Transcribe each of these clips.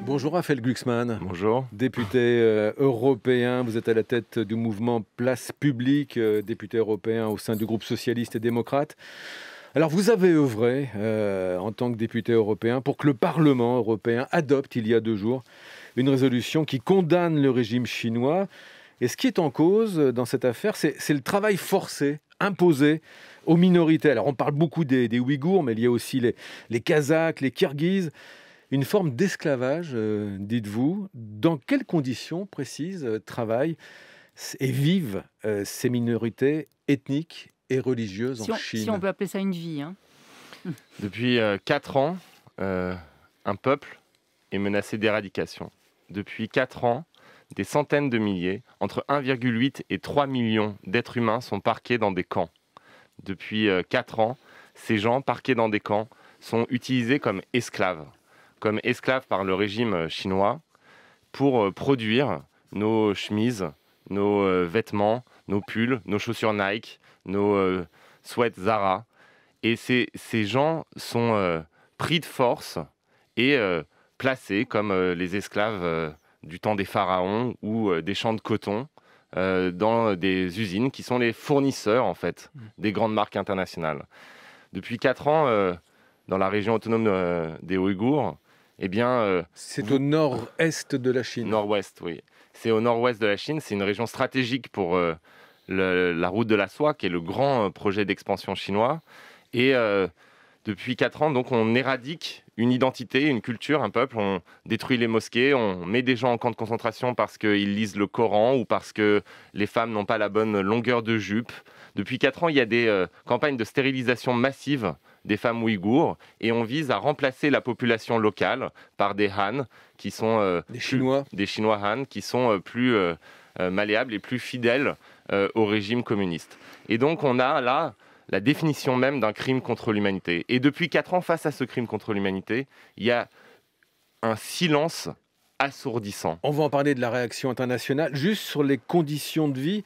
Bonjour Raphaël Glucksmann, Bonjour. député européen. Vous êtes à la tête du mouvement Place Publique, député européen au sein du groupe socialiste et démocrate. Alors vous avez œuvré en tant que député européen pour que le Parlement européen adopte il y a 2 jours une résolution qui condamne le régime chinois. Et ce qui est en cause dans cette affaire, c'est le travail forcé, imposé aux minorités. Alors on parle beaucoup des Ouïghours, mais il y a aussi les Kazakhs, les Kirghizes. Une forme d'esclavage, dites-vous. Dans quelles conditions précises travaillent et vivent ces minorités ethniques et religieuses en Chine? Si on peut appeler ça une vie, hein. Depuis 4 ans, un peuple est menacé d'éradication. Depuis 4 ans, des centaines de milliers, entre 1,8 et 3 millions d'êtres humains sont parqués dans des camps. Depuis 4 ans, ces gens parqués dans des camps sont utilisés comme esclaves par le régime chinois pour produire nos chemises, nos vêtements, nos pulls, nos chaussures Nike, nos sweats Zara. Et ces gens sont pris de force et placés comme les esclaves du temps des pharaons ou des champs de coton dans des usines qui sont les fournisseurs en fait des grandes marques internationales. Depuis 4 ans, dans la région autonome des Ouïghours, c'est au nord-est de la Chine. Nord-ouest, oui. C'est au nord-ouest de la Chine. C'est une région stratégique pour la route de la soie, qui est le grand projet d'expansion chinois. Et depuis 4 ans, donc, on éradique une identité, une culture, un peuple. On détruit les mosquées, on met des gens en camp de concentration parce qu'ils lisent le Coran ou parce que les femmes n'ont pas la bonne longueur de jupe. Depuis 4 ans, il y a des campagnes de stérilisation massive des femmes ouïghours, et on vise à remplacer la population locale par des Han, qui sont des Chinois Han, qui sont plus malléables et plus fidèles au régime communiste. Et donc on a là la définition même d'un crime contre l'humanité. Et depuis 4 ans, face à ce crime contre l'humanité, il y a un silence assourdissant. On va en parler de la réaction internationale. Juste sur les conditions de vie,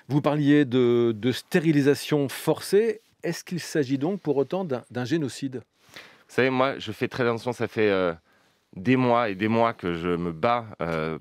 vous parliez de stérilisation forcée. Est-ce qu'il s'agit donc pour autant d'un génocide ? Vous savez, moi, je fais très attention, ça fait des mois et des mois que je me bats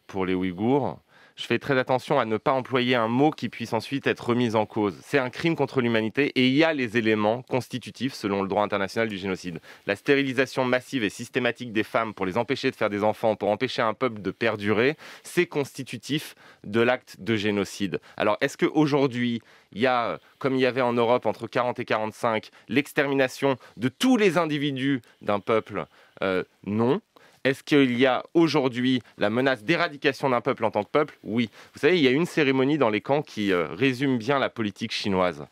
pour les Ouïghours. Je fais très attention à ne pas employer un mot qui puisse ensuite être remis en cause. C'est un crime contre l'humanité et il y a les éléments constitutifs selon le droit international du génocide. La stérilisation massive et systématique des femmes pour les empêcher de faire des enfants, pour empêcher un peuple de perdurer, c'est constitutif de l'acte de génocide. Alors, est-ce qu'aujourd'hui, il y a, comme il y avait en Europe entre 40 et 45, l'extermination de tous les individus d'un peuple ? Non. Est-ce qu'il y a aujourd'hui la menace d'éradication d'un peuple en tant que peuple ? Oui. Vous savez, il y a une cérémonie dans les camps qui résume bien la politique chinoise.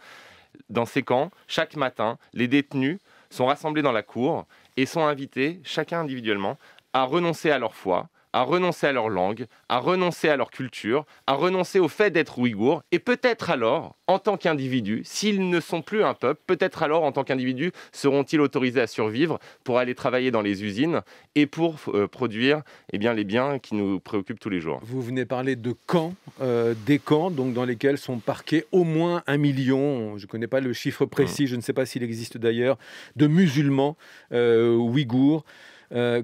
Dans ces camps, chaque matin, les détenus sont rassemblés dans la cour et sont invités, chacun individuellement, à renoncer à leur foi, à renoncer à leur langue, à renoncer à leur culture, à renoncer au fait d'être ouïghours, et peut-être alors, en tant qu'individus, s'ils ne sont plus un peuple, peut-être alors, en tant qu'individus, seront-ils autorisés à survivre pour aller travailler dans les usines et pour produire les biens qui nous préoccupent tous les jours. Vous venez parler de camps, des camps donc, dans lesquels sont parqués au moins 1 million, je ne connais pas le chiffre précis, je ne sais pas s'il existe d'ailleurs, de musulmans ouïghours.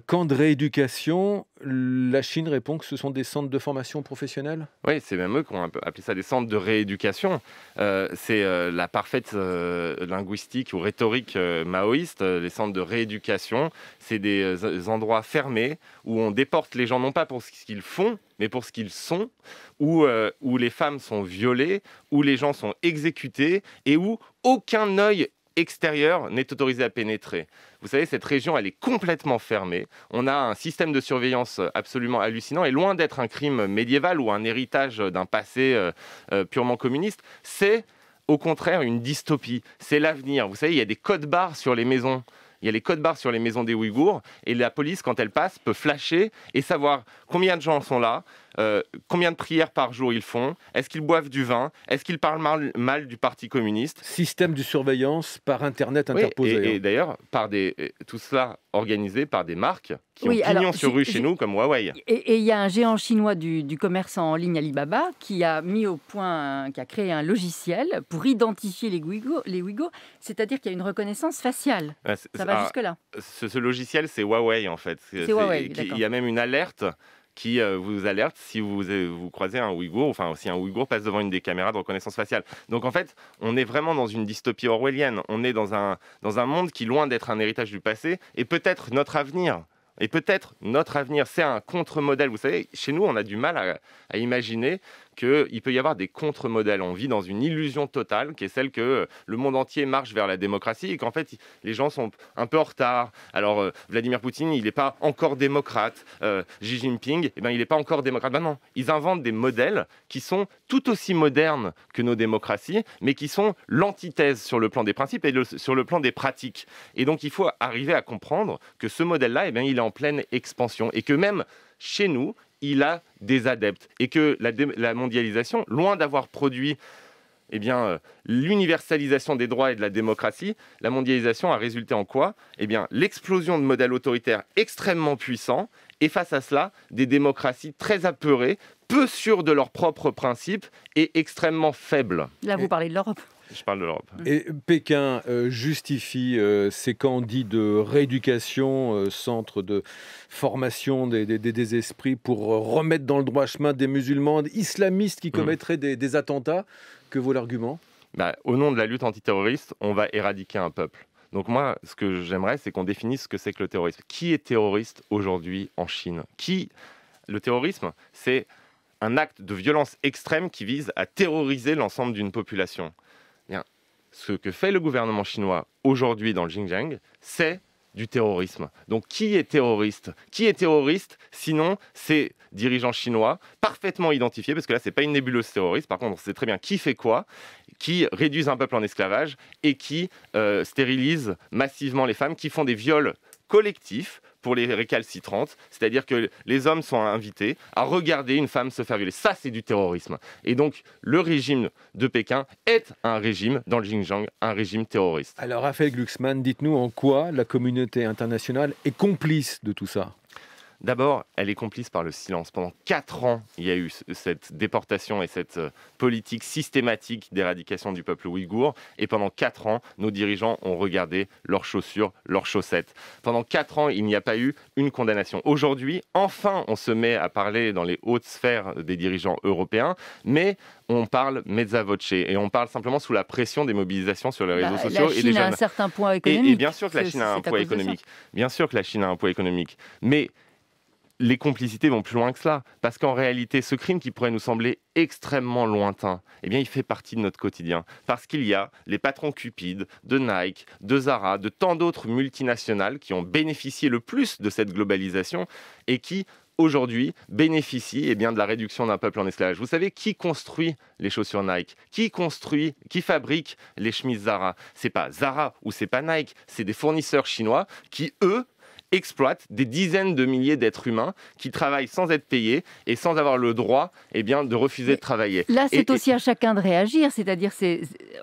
Camps de rééducation, la Chine répond que ce sont des centres de formation professionnelle ? Oui, c'est même eux qui ont appelé ça des centres de rééducation. C'est la parfaite linguistique ou rhétorique maoïste. Les centres de rééducation, c'est des endroits fermés où on déporte les gens non pas pour ce qu'ils font, mais pour ce qu'ils sont, où les femmes sont violées, où les gens sont exécutés et où aucun œil extérieur n'est autorisé à pénétrer. Vous savez, cette région, elle est complètement fermée. On a un système de surveillance absolument hallucinant et loin d'être un crime médiéval ou un héritage d'un passé purement communiste, c'est au contraire une dystopie. C'est l'avenir. Vous savez, il y a des codes barres sur les maisons. Il y a les codes barres sur les maisons des Ouïghours et la police, quand elle passe, peut flasher et savoir combien de gens sont là, combien de prières par jour ils font, est-ce qu'ils boivent du vin, est-ce qu'ils parlent mal du Parti communiste. Système de surveillance par Internet interposé. Oui, et d'ailleurs, tout cela organisé par des marques qui ont pignon sur rue chez nous, comme Huawei. Et il y a un géant chinois du commerce en ligne, Alibaba, qui a créé un logiciel pour identifier les Ouïghours, c'est-à-dire qu'il y a une reconnaissance faciale. Ça va jusque-là. Ce logiciel, c'est Huawei, en fait. C'est Huawei, il y a même une alerte qui vous alerte si vous croisez un Ouïghour, enfin si un Ouïghour passe devant une des caméras de reconnaissance faciale. Donc en fait, on est vraiment dans une dystopie orwellienne. On est dans un monde qui, loin d'être un héritage du passé, est peut-être notre avenir. Et peut-être notre avenir, c'est un contre-modèle. Vous savez, chez nous, on a du mal à imaginer qu'il peut y avoir des contre-modèles. On vit dans une illusion totale qui est celle que le monde entier marche vers la démocratie et qu'en fait, les gens sont un peu en retard. Alors, Vladimir Poutine, il n'est pas encore démocrate. Xi Jinping, il n'est pas encore démocrate. Ben non, ils inventent des modèles qui sont tout aussi modernes que nos démocraties, mais qui sont l'antithèse sur le plan des principes et sur le plan des pratiques. Et donc, il faut arriver à comprendre que ce modèle-là, il est en pleine expansion et que même chez nous, il a des adeptes et que la mondialisation, loin d'avoir produit l'universalisation des droits et de la démocratie, la mondialisation a résulté en quoi ? L'explosion de modèles autoritaires extrêmement puissants et face à cela, des démocraties très apeurées, peu sûres de leurs propres principes et extrêmement faibles. Là, vous parlez de l'Europe. Je parle de l'Europe. Et Pékin justifie ces camps dits de rééducation, centre de formation des esprits pour remettre dans le droit chemin des musulmans islamistes qui commettraient des attentats. Que vaut l'argument ? Au nom de la lutte antiterroriste, on va éradiquer un peuple. Donc moi, ce que j'aimerais, c'est qu'on définisse ce que c'est que le terrorisme. Qui est terroriste aujourd'hui en Chine ? Le terrorisme, c'est un acte de violence extrême qui vise à terroriser l'ensemble d'une population. Ce que fait le gouvernement chinois aujourd'hui dans le Xinjiang, c'est du terrorisme. Donc qui est terroriste ? Qui est terroriste sinon ces dirigeants chinois parfaitement identifiés, parce que là c'est pas une nébuleuse terroriste, par contre on sait très bien qui fait quoi, qui réduisent un peuple en esclavage et qui stérilisent massivement les femmes, qui font des viols collectifs pour les récalcitrantes, c'est-à-dire que les hommes sont invités à regarder une femme se faire violer. Ça, c'est du terrorisme. Et donc, le régime de Pékin est un régime, dans le Xinjiang, un régime terroriste. Alors, Raphaël Glucksmann, dites-nous en quoi la communauté internationale est complice de tout ça ? D'abord, elle est complice par le silence. Pendant 4 ans, il y a eu cette déportation et cette politique systématique d'éradication du peuple ouïghour. Et pendant 4 ans, nos dirigeants ont regardé leurs chaussures, leurs chaussettes. Pendant 4 ans, il n'y a pas eu une condamnation. Aujourd'hui, enfin, on se met à parler dans les hautes sphères des dirigeants européens, mais on parle mezza voce et on parle simplement sous la pression des mobilisations sur les réseaux sociaux. La Chine et des jeunes. a un certain poids économique. Et bien sûr que la Chine a un poids économique. Bien sûr que la Chine a un poids économique. Mais les complicités vont plus loin que cela, parce qu'en réalité, ce crime qui pourrait nous sembler extrêmement lointain, il fait partie de notre quotidien, parce qu'il y a les patrons cupides de Nike, de Zara, de tant d'autres multinationales qui ont bénéficié le plus de cette globalisation et qui, aujourd'hui, bénéficient de la réduction d'un peuple en esclavage. Vous savez qui construit les chaussures Nike ? Qui fabrique les chemises Zara ? C'est pas Zara ou c'est pas Nike, c'est des fournisseurs chinois qui, eux, exploitent des dizaines de milliers d'êtres humains qui travaillent sans être payés et sans avoir le droit de refuser de travailler. Là, c'est aussi à chacun de réagir, c'est-à-dire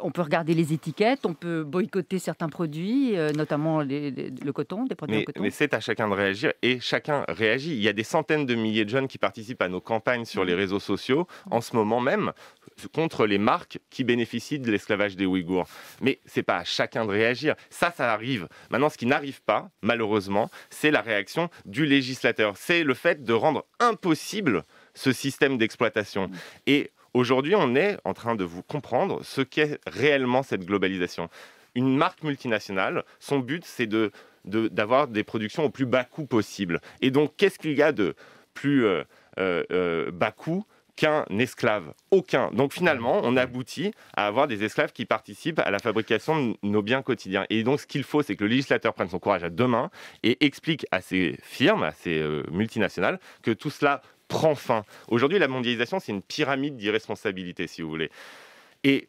on peut regarder les étiquettes, on peut boycotter certains produits, notamment le coton, des produits en coton. Mais c'est à chacun de réagir et chacun réagit. Il y a des centaines de milliers de jeunes qui participent à nos campagnes sur les réseaux sociaux en ce moment même contre les marques qui bénéficient de l'esclavage des Ouïghours. Mais c'est pas à chacun de réagir. Ça arrive. Maintenant, ce qui n'arrive pas, malheureusement, c'est la réaction du législateur. C'est le fait de rendre impossible ce système d'exploitation. Et aujourd'hui, on est en train de vous comprendre ce qu'est réellement cette globalisation. Une marque multinationale, son but, c'est d'avoir des productions au plus bas coût possible. Et donc, qu'est-ce qu'il y a de plus bas coût qu'un esclave? Aucun. Donc finalement, on aboutit à avoir des esclaves qui participent à la fabrication de nos biens quotidiens. Et donc ce qu'il faut, c'est que le législateur prenne son courage à deux mains et explique à ces firmes, à ces multinationales, que tout cela prend fin. Aujourd'hui, la mondialisation, c'est une pyramide d'irresponsabilité, si vous voulez. Et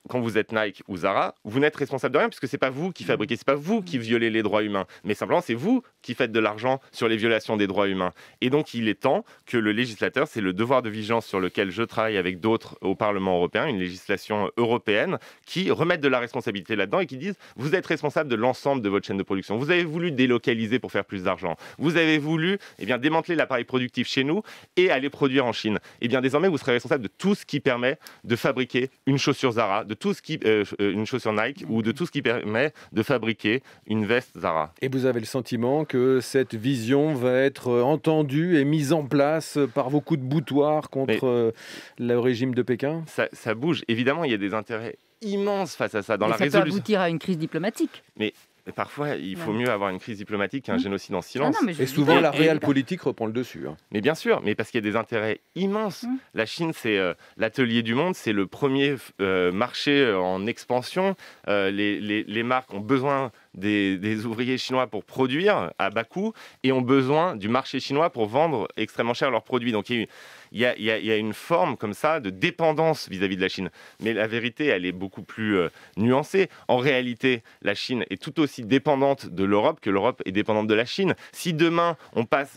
quand vous êtes Nike ou Zara, vous n'êtes responsable de rien puisque c'est pas vous qui fabriquez, c'est pas vous qui violez les droits humains, mais simplement c'est vous qui fait de l'argent sur les violations des droits humains. Et donc, il est temps que le législateur, c'est le devoir de vigilance sur lequel je travaille avec d'autres au Parlement européen, une législation européenne, qui remette de la responsabilité là-dedans et qui dise vous êtes responsable de l'ensemble de votre chaîne de production. Vous avez voulu délocaliser pour faire plus d'argent. Vous avez voulu démanteler l'appareil productif chez nous et aller produire en Chine. Et bien désormais, vous serez responsable de tout ce qui permet de fabriquer une chaussure Zara, de tout ce qui, une chaussure Nike ou de tout ce qui permet de fabriquer une veste Zara. Et vous avez le sentiment que cette vision va être entendue et mise en place par vos coups de boutoir contre le régime de Pékin ? Ça bouge. Évidemment, il y a des intérêts immenses face à ça. Ça peut aboutir à une crise diplomatique. Mais parfois, il faut mieux avoir une crise diplomatique qu'un génocide en silence. Et souvent, la réelle politique reprend le dessus. Mais bien sûr, mais parce qu'il y a des intérêts immenses. La Chine, c'est l'atelier du monde, c'est le premier marché en expansion. Les marques ont besoin des ouvriers chinois pour produire à bas coût et ont besoin du marché chinois pour vendre extrêmement cher leurs produits. Donc il y a une forme comme ça de dépendance vis-à-vis de la Chine. Mais la vérité, elle est beaucoup plus nuancée. En réalité, la Chine est tout aussi dépendante de l'Europe que l'Europe est dépendante de la Chine. Si demain,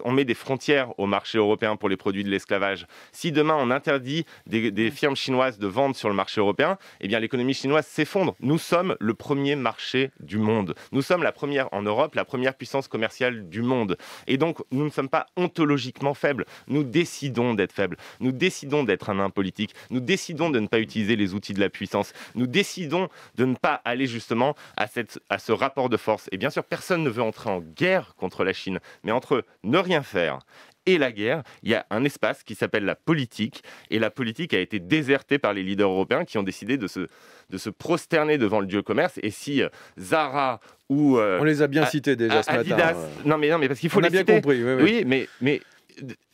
on met des frontières au marché européen pour les produits de l'esclavage, si demain, on interdit des firmes chinoises de vendre sur le marché européen, eh bien, l'économie chinoise s'effondre. Nous sommes le premier marché du monde. Nous sommes la première en Europe, la première puissance commerciale du monde. Et donc, nous ne sommes pas ontologiquement faibles. Nous décidons d'être faibles. Nous décidons d'être un nain politique. Nous décidons de ne pas utiliser les outils de la puissance. Nous décidons de ne pas aller justement à ce rapport de force. Et bien sûr, personne ne veut entrer en guerre contre la Chine. Mais entre ne rien faire et la guerre, il y a un espace qui s'appelle la politique. Et la politique a été désertée par les leaders européens qui ont décidé de se prosterner devant le dieu commerce. Et si Zara ou... on les a bien cités déjà ce Adidas, matin. Non, mais parce qu'il faut les citer. On a bien compris. Oui, mais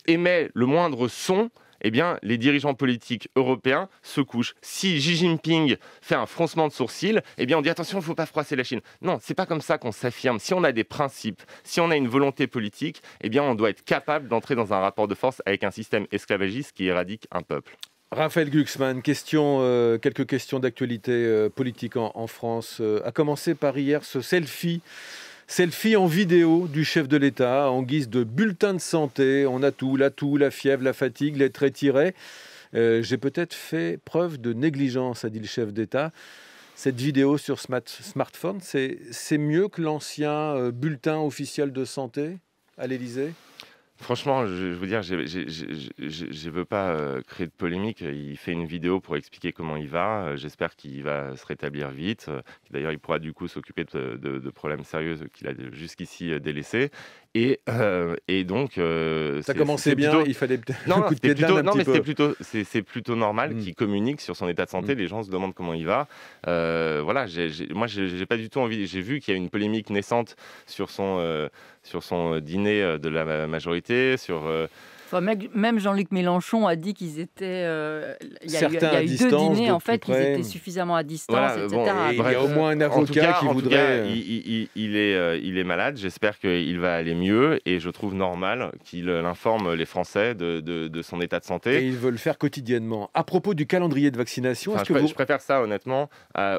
émet le moindre son, eh bien, les dirigeants politiques européens se couchent. Si Xi Jinping fait un froncement de sourcils, eh bien, on dit attention, il ne faut pas froisser la Chine. Non, c'est pas comme ça qu'on s'affirme. Si on a des principes, si on a une volonté politique, eh bien, on doit être capable d'entrer dans un rapport de force avec un système esclavagiste qui éradique un peuple. Raphaël Glucksmann, quelques questions d'actualité politique en France. A commencer par hier ce selfie en vidéo du chef de l'État en guise de bulletin de santé. On a tout, la toux, la fièvre, la fatigue, les traits tirés. J'ai peut-être fait preuve de négligence, a dit le chef d'État. Cette vidéo sur smartphone, c'est mieux que l'ancien bulletin officiel de santé à l'Élysée ? Franchement, je veux dire, je ne veux pas créer de polémique. Il fait une vidéo pour expliquer comment il va. J'espère qu'il va se rétablir vite. D'ailleurs, il pourra du coup s'occuper de problèmes sérieux qu'il a jusqu'ici délaissés. Et donc... ça commençait bien, il fallait peut-être un coup de pied de l'âne un petit peu. C'est plutôt normal qu'il communique sur son état de santé. Les gens se demandent comment il va. Voilà, moi, j'ai pas du tout envie... J'ai vu qu'il y a une polémique naissante sur son dîner de la majorité, même Jean-Luc Mélenchon a dit qu'ils étaient... il y a eu 2 dîners, en fait, qu'ils étaient suffisamment à distance, voilà, etc. Il y a au moins un avocat qui voudrait... Il est malade, j'espère qu'il va aller mieux, et je trouve normal qu'il informe les Français de son état de santé. Et il veut le faire quotidiennement. À propos du calendrier de vaccination... Je préfère ça, honnêtement,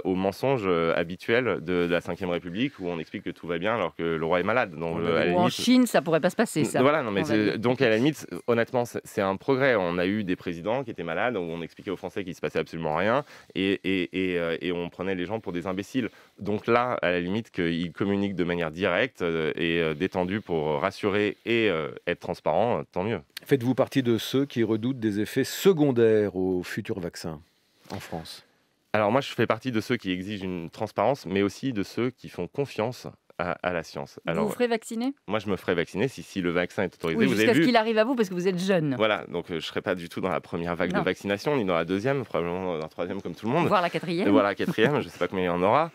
au mensonge habituel de la Ve République, où on explique que tout va bien alors que le roi est malade. Donc, en Chine, ça pourrait pas se passer, ça. Voilà, non, mais donc à la limite... Honnêtement, c'est un progrès. On a eu des présidents qui étaient malades, où on expliquait aux Français qu'il ne se passait absolument rien, et on prenait les gens pour des imbéciles. Donc là, à la limite, qu'ils communiquent de manière directe et détendue pour rassurer et être transparent, tant mieux. Faites-vous partie de ceux qui redoutent des effets secondaires aux futurs vaccins en France ? Alors moi, je fais partie de ceux qui exigent une transparence, mais aussi de ceux qui font confiance à la science. Alors, vous ferez vacciner ? Moi, je me ferai vacciner si le vaccin est autorisé. Oui, jusqu'à ce qu'il arrive à vous, parce que vous êtes jeune. Voilà, donc je ne serai pas du tout dans la première vague de vaccination, ni dans la deuxième, probablement dans la troisième comme tout le monde. Voire la quatrième. Voire la quatrième, je ne sais pas combien il y en aura.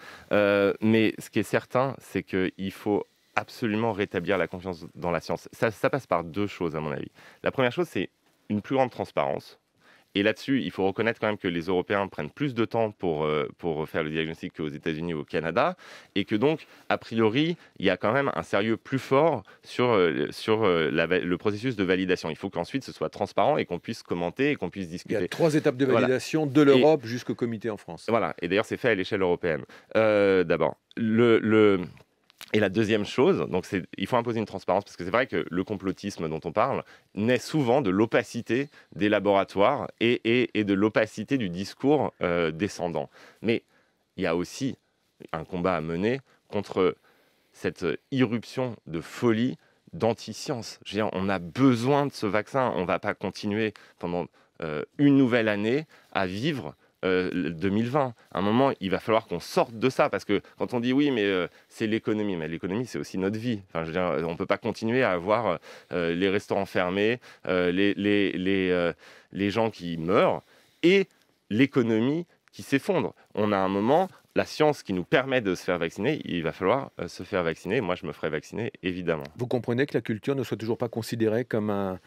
Mais ce qui est certain, c'est qu'il faut absolument rétablir la confiance dans la science. Ça passe par 2 choses, à mon avis. La première chose, c'est une plus grande transparence. Et là-dessus, il faut reconnaître quand même que les Européens prennent plus de temps pour faire le diagnostic qu'aux États-Unis ou au Canada, et que donc, a priori, il y a quand même un sérieux plus fort sur le processus de validation. Il faut qu'ensuite ce soit transparent et qu'on puisse commenter et qu'on puisse discuter. Il y a 3 étapes de validation, de l'Europe jusqu'au comité en France. Voilà, et d'ailleurs c'est fait à l'échelle européenne. D'abord, Et la deuxième chose, donc il faut imposer une transparence, parce que c'est vrai que le complotisme dont on parle naît souvent de l'opacité des laboratoires et de l'opacité du discours descendant. Mais il y a aussi un combat à mener contre cette irruption de folie d'anti-science. Je veux dire, on a besoin de ce vaccin. On ne va pas continuer pendant une nouvelle année à vivre 2020. À un moment, il va falloir qu'on sorte de ça, parce que quand on dit oui, mais c'est l'économie, mais l'économie, c'est aussi notre vie. Enfin, je veux dire, on ne peut pas continuer à avoir les restaurants fermés, les gens qui meurent et l'économie qui s'effondre. On a un moment, la science qui nous permet de se faire vacciner, il va falloir se faire vacciner. Moi, je me ferai vacciner, évidemment. Vous comprenez que la culture ne soit toujours pas considérée comme un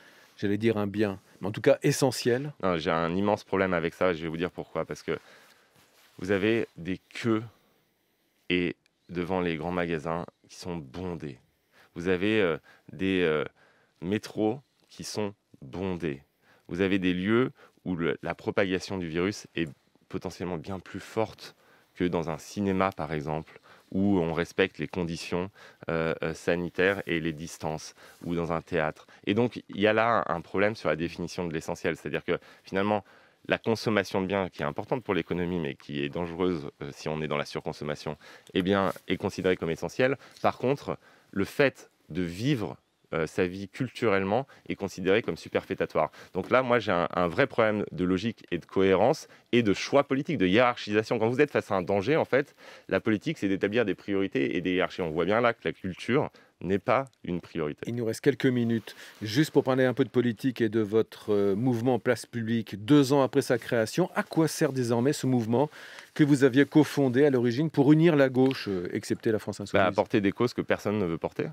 bien, mais en tout cas essentiel? Non, j'ai un immense problème avec ça, je vais vous dire pourquoi. Parce que vous avez des queues et devant les grands magasins qui sont bondés. Vous avez des métros qui sont bondés. Vous avez des lieux où la propagation du virus est potentiellement bien plus forte que dans un cinéma, par exemple, où on respecte les conditions sanitaires et les distances, ou dans un théâtre. Et donc, il y a là un problème sur la définition de l'essentiel. C'est-à-dire que, finalement, la consommation de biens, qui est importante pour l'économie, mais qui est dangereuse si on est dans la surconsommation, eh bien, est considérée comme essentielle. Par contre, le fait de vivre sa vie culturellement est considéré comme superfétatoire. Donc là, moi, j'ai un vrai problème de logique et de cohérence et de choix politique, de hiérarchisation. Quand vous êtes face à un danger, en fait, la politique, c'est d'établir des priorités et des hiérarchies. On voit bien là que la culture n'est pas une priorité. Il nous reste quelques minutes. Juste pour parler un peu de politique et de votre mouvement Place Publique, 2 ans après sa création, à quoi sert désormais ce mouvement que vous aviez cofondé à l'origine pour unir la gauche, excepté la France Insoumise? À porter des causes que personne ne veut porter.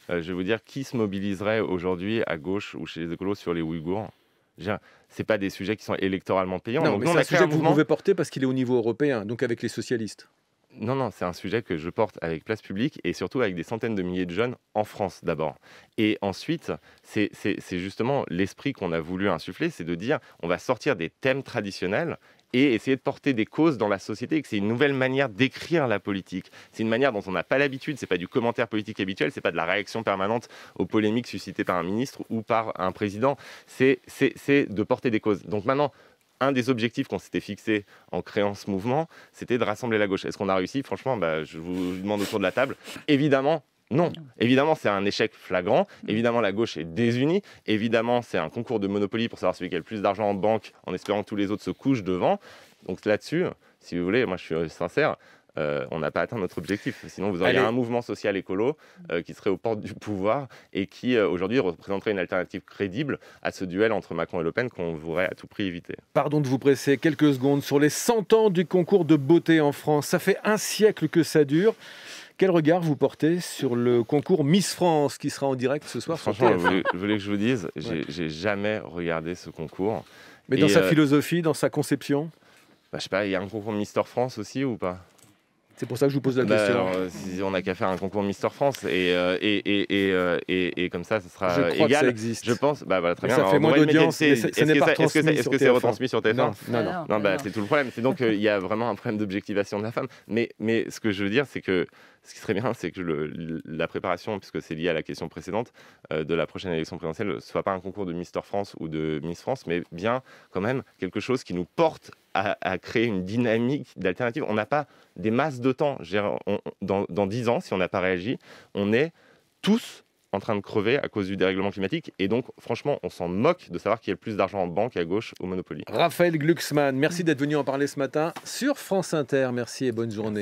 Je vais vous dire, qui se mobiliserait aujourd'hui à gauche ou chez les écolos sur les Ouïghours? Ce n'est pas des sujets qui sont électoralement payants. Non, donc, mais nous, c'est un sujet que vous pouvez porter parce qu'il est au niveau européen, donc avec les socialistes. Non, c'est un sujet que je porte avec Place Publique et surtout avec des centaines de milliers de jeunes en France d'abord. Et ensuite, c'est justement l'esprit qu'on a voulu insuffler, c'est de dire on va sortir des thèmes traditionnels et essayer de porter des causes dans la société, et que c'est une nouvelle manière d'écrire la politique. C'est une manière dont on n'a pas l'habitude, c'est pas du commentaire politique habituel, c'est pas de la réaction permanente aux polémiques suscitées par un ministre ou par un président, c'est de porter des causes. Donc maintenant, un des objectifs qu'on s'était fixé en créant ce mouvement, c'était de rassembler la gauche. Est-ce qu'on a réussi? Franchement, je vous demande autour de la table. Évidemment, non. Évidemment, c'est un échec flagrant. Évidemment, la gauche est désunie. Évidemment, c'est un concours de Monopoly pour savoir celui qui a le plus d'argent en banque, en espérant que tous les autres se couchent devant. Donc là-dessus, si vous voulez, moi je suis sincère, on n'a pas atteint notre objectif. Sinon, vous auriez un mouvement social écolo qui serait aux portes du pouvoir et qui, aujourd'hui, représenterait une alternative crédible à ce duel entre Macron et Le Pen qu'on voudrait à tout prix éviter. Pardon de vous presser quelques secondes sur les 100 ans du concours de beauté en France. Ça fait 1 siècle que ça dure. Quel regard vous portez sur le concours Miss France qui sera en direct ce soir? Franchement, vous voulez que je vous dise, j'ai jamais regardé ce concours. Mais dans sa philosophie, dans sa conception? Je sais pas, il y a un concours Mister France aussi ou pas? C'est pour ça que je vous pose la question. Alors, on n'a qu'à faire un concours Mister France et comme ça, ce sera égal. Je crois que ça existe. Je pense. Voilà, très bien. Ça fait moins d'audience. Est-ce que c'est retransmis sur TF1? Non. C'est tout le problème. C'est donc il y a vraiment un problème d'objectivation de la femme. Mais ce que je veux dire, c'est que ce qui serait bien, c'est que la préparation, puisque c'est lié à la question précédente, de la prochaine élection présidentielle, ne soit pas un concours de Mister France ou de Miss France, mais bien quand même quelque chose qui nous porte à créer une dynamique d'alternative. On n'a pas des masses de temps. Dans 10 ans, si on n'a pas réagi, on est tous en train de crever à cause du dérèglement climatique. Et donc, franchement, on s'en moque de savoir qu'il y a le plus d'argent en banque à gauche au Monopoly. Raphaël Glucksmann, merci d'être venu en parler ce matin sur France Inter. Merci et bonne journée.